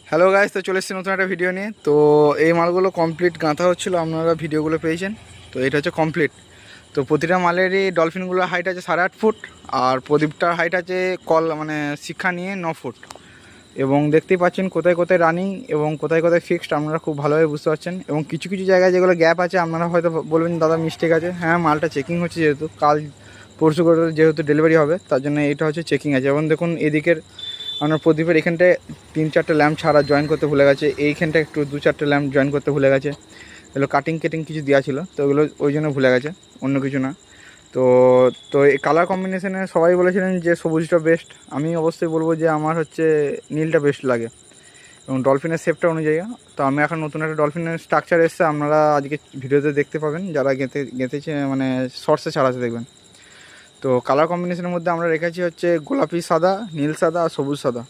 Hello guys, তো চলে এসেছি নতুন একটা ভিডিও নিয়ে। তো এই মালগুলো কমপ্লিট গাঁথা হচ্ছিলো, আপনারা ভিডিওগুলো পেয়েছেন। তো এটা হচ্ছে কমপ্লিট। তো প্রতিটা মালেরই ডলফিনগুলোর হাইট আছে 8.5 ফুট, আর প্রদীপটার হাইট আছে শিক্ষা নিয়ে 9 ফুট। এবং দেখতেই পাচ্ছেন কোথায় কোথায় রানিং এবং কোথায় কোথায় ফিক্সড, আপনারা খুব ভালোভাবে বুঝতে পারছেন। এবং কিছু কিছু জায়গায় যেগুলো গ্যাপ আছে আপনারা হয়তো বলবেন দাদা মিস্টেক আছে। হ্যাঁ, মালটা চেকিং হচ্ছে, যেহেতু কাল পরশু করে যেহেতু ডেলিভারি হবে, তার জন্য এটা হচ্ছে চেকিং আছে। এবং দেখুন এদিকের আপনার প্রদীপের এখানটায় 3-4টে ল্যাম্প ছাড়া জয়েন করতে ভুলে গেছে, এইখানটা একটু 2-4টে ল্যাম্প জয়েন করতে ভুলে গেছে। এগুলো কাটিং কিছু দেওয়া ছিল, তো ওগুলো ওই জন্য ভুলে গেছে, অন্য কিছু না। তো তো এই কালার কম্বিনেশনে সবাই বলেছিলেন যে সবুজটা বেস্ট। আমি অবশ্যই বলবো যে আমার হচ্ছে নীলটা বেস্ট লাগে, এবং ডলফিনের শেপটা অনুযায়ী। তো আমি এখন নতুন একটা ডলফিনের স্ট্রাকচার এসছে, আপনারা আজকে ভিডিওতে দেখতে পাবেন, যারা গেঁথেছে শর্টসে ছাড়াতে দেখবেন। তো কালার কম্বিনেশনের মধ্যে আমরা রেখেছি হচ্ছে গোলাপি সাদা, নীল সাদা আর সবুজ সাদা।